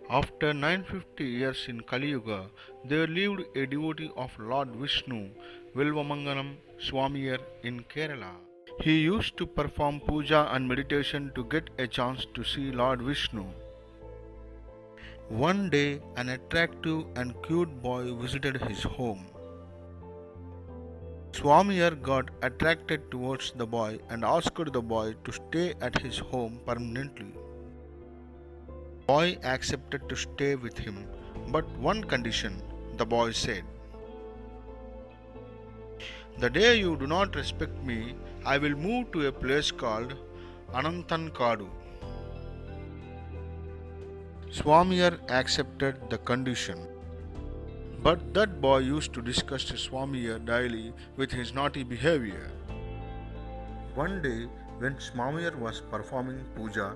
After 950 years in Kali Yuga, there lived a devotee of Lord Vishnu, Vilvamangalam Swamiyar in Kerala. He used to perform puja and meditation to get a chance to see Lord Vishnu. One day, an attractive and cute boy visited his home. Swamiyar got attracted towards the boy and asked the boy to stay at his home permanently. The boy accepted to stay with him, but one condition, the boy said. The day you do not respect me, I will move to a place called Anantankadu. Swamiyar accepted the condition. But that boy used to disgust Swamiyar daily with his naughty behavior. One day, when Swamiyar was performing puja,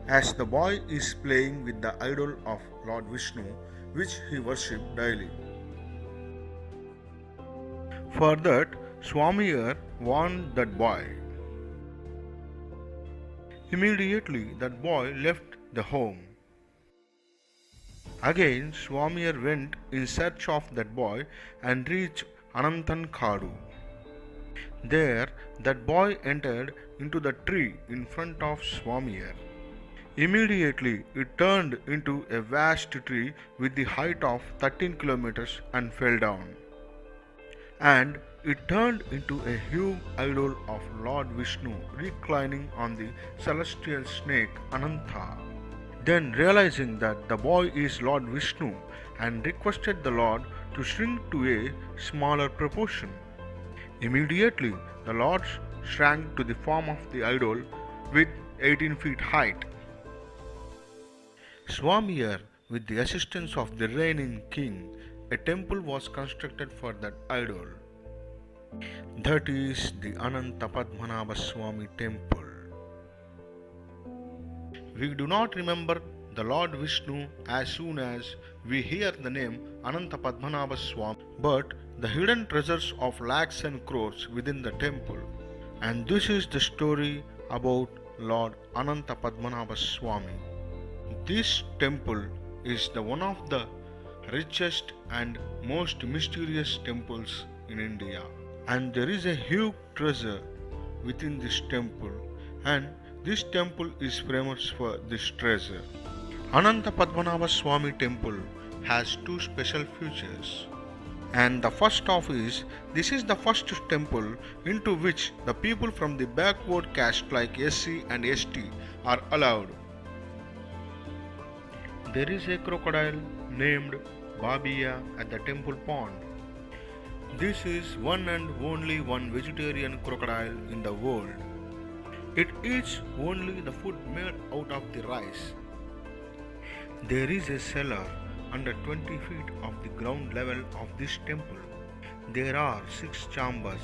as the boy is playing with the idol of Lord Vishnu, which he worshipped daily. For that, Swamiyar warned that boy. Immediately, that boy left the home. Again, Swamiyar went in search of that boy and reached Anantankadu. There, that boy entered into the tree in front of Swamiyar. Immediately, it turned into a vast tree with the height of 13 kilometers and fell down. And it turned into a huge idol of Lord Vishnu reclining on the celestial snake Ananta. Then, realizing that the boy is Lord Vishnu, and requested the Lord to shrink to a smaller proportion. Immediately, the Lord shrank to the form of the idol with 18 feet height. Swamiyar, with the assistance of the reigning king, a temple was constructed for that idol. That is the Ananta Padmanabha Swami temple. We do not remember the Lord Vishnu as soon as we hear the name Ananta Padmanabha Swami, but the hidden treasures of lakhs and crores within the temple. And this is the story about Lord Ananta Padmanabha Swami. This temple is the one of the richest and most mysterious temples in India. And there is a huge treasure within this temple, and this temple is famous for this treasure. Ananta Padmanabha Swami temple has two special features. And the first of is, this is the first temple into which the people from the backward caste like SC and ST are allowed. There is a crocodile named Babia at the temple pond. This is one and only one vegetarian crocodile in the world. It eats only the food made out of the rice. There is a cellar under 20 feet of the ground level of this temple. There are 6 chambers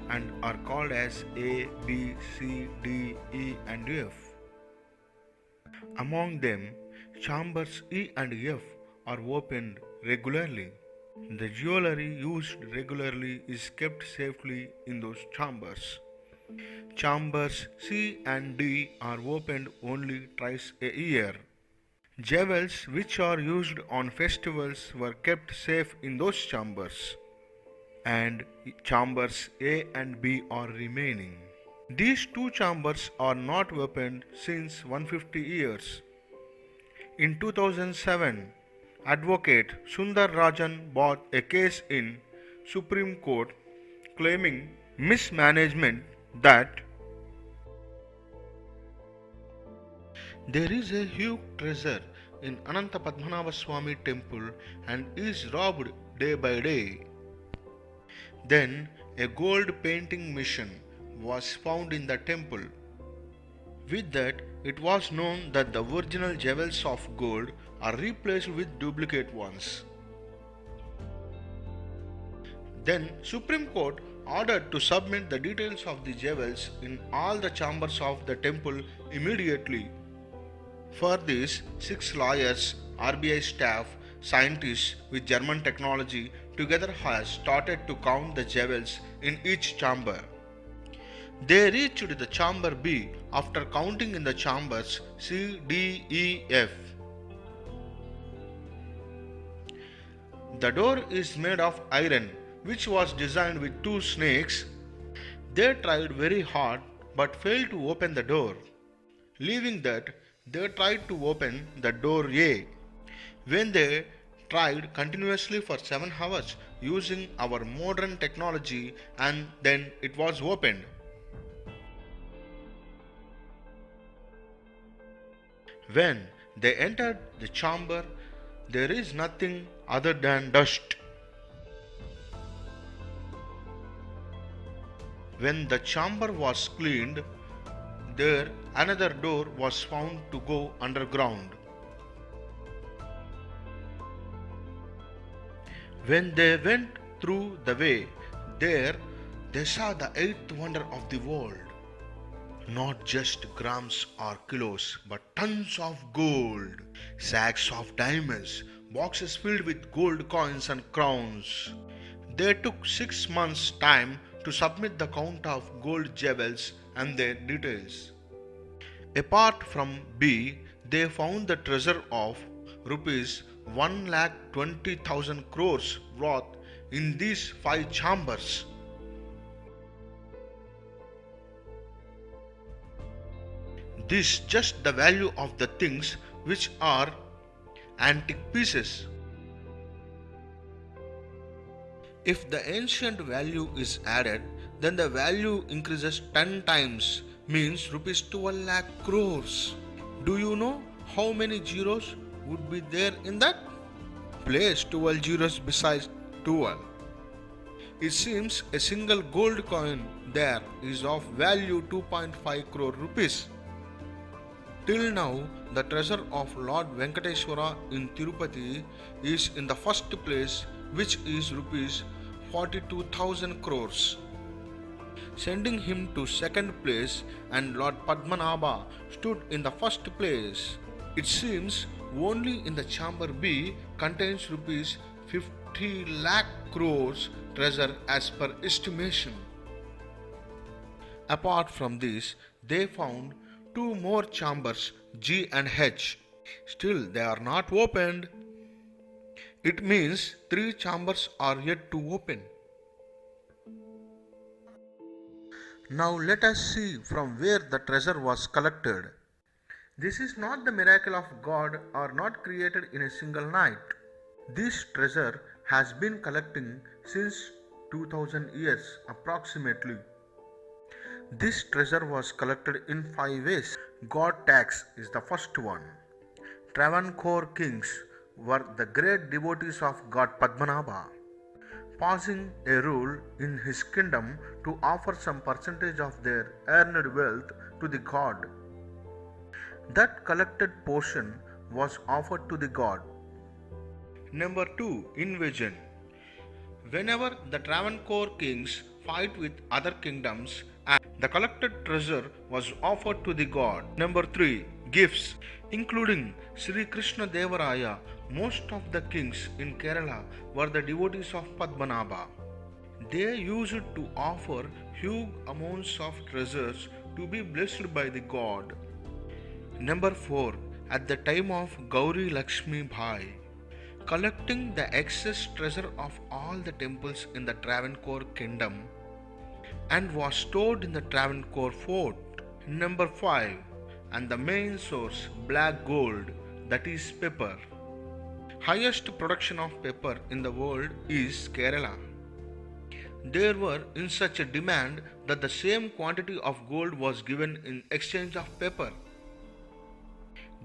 and are called as A, B, C, D, E and F. Among them, chambers E and F are opened regularly. The jewelry used regularly is kept safely in those chambers. Chambers C and D are opened only twice a year. Jewels which are used on festivals were kept safe in those chambers. And chambers A and B are remaining. These two chambers are not opened since 150 years. In 2007, Advocate Sundar Rajan brought a case in Supreme Court claiming mismanagement that there is a huge treasure in Ananta Padmanabha Swami temple and is robbed day by day. Then a gold painting machine was found in the temple. With that, it was known that the original jewels of gold are replaced with duplicate ones. Then Supreme Court ordered to submit the details of the jewels in all the chambers of the temple immediately. For this, 6 lawyers, RBI staff, scientists with German technology together has started to count the jewels in each chamber. They reached the chamber B after counting in the chambers C, D, E, F. The door is made of iron, which was designed with two snakes. They tried very hard but failed to open the door. Leaving that, they tried to open the door A. When they tried continuously for 7 hours using our modern technology, and then it was opened. When they entered the chamber, there is nothing other than dust. When the chamber was cleaned, there another door was found to go underground. When they went through the way, there they saw the eighth wonder of the world. Not just grams or kilos, but tons of gold, sacks of diamonds, boxes filled with gold coins and crowns. They took 6 months' time to submit the count of gold jewels and their details. Apart from B, they found the treasure of rupees 1,20,000 crores worth in these 5 chambers. This just the value of the things which are antique pieces. If the ancient value is added, then the value increases 10 times, means rupees 12 lakh crores. Do you know how many zeros would be there in that? Place 12 zeros besides 12. It seems a single gold coin there is of value 2.5 crore rupees. Till now, the treasure of Lord Venkateswara in Tirupati is in the first place, which is rupees 42,000 crores, sending him to second place, and Lord Padmanabha stood in the first place. It seems only in the chamber B contains rupees 50 lakh crores treasure as per estimation. Apart from this, they found 2 more chambers G and H. Still they are not opened. It means 3 chambers are yet to open. Now let us see from where the treasure was collected. This is not the miracle of God or not created in a single night. This treasure has been collecting since 2000 years approximately. This treasure was collected in 5 ways. God tax is the first one. Travancore kings were the great devotees of God Padmanabha, passing a rule in his kingdom to offer some percentage of their earned wealth to the god. That collected portion was offered to the god. Number 2. Invasion. Whenever the Travancore kings fight with other kingdoms, the collected treasure was offered to the god. Number 3. Gifts. Including Sri Krishna Devaraya, most of the kings in Kerala were the devotees of Padmanabha. They used to offer huge amounts of treasures to be blessed by the god. Number 4. At the time of Gauri Lakshmi Bhai, collecting the excess treasure of all the temples in the Travancore kingdom and was stored in the Travancore fort. Number 5. And the main source, black gold, that is pepper. Highest production of pepper in the world is Kerala. There were in such a demand that the same quantity of gold was given in exchange of pepper.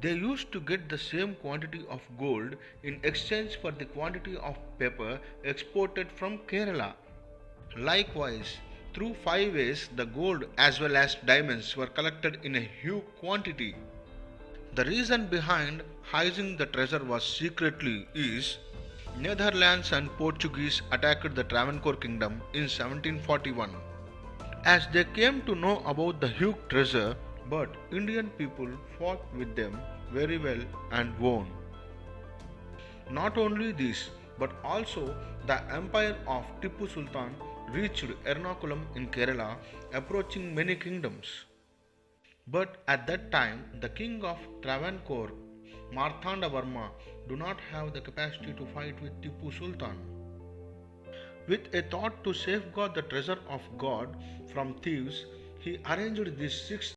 They used to get the same quantity of gold in exchange for the quantity of pepper exported from Kerala. Likewise, through 5 ways, the gold as well as diamonds were collected in a huge quantity. The reason behind hiding the treasure was secretly is Netherlands and Portuguese attacked the Travancore kingdom in 1741. As they came to know about the huge treasure, but Indian people fought with them very well and won. Not only this, but also the empire of Tipu Sultan reached Ernakulam in Kerala, approaching many kingdoms. But at that time, the king of Travancore, Marthanda Varma, do not have the capacity to fight with Tipu Sultan. With a thought to safeguard the treasure of God from thieves, he arranged this six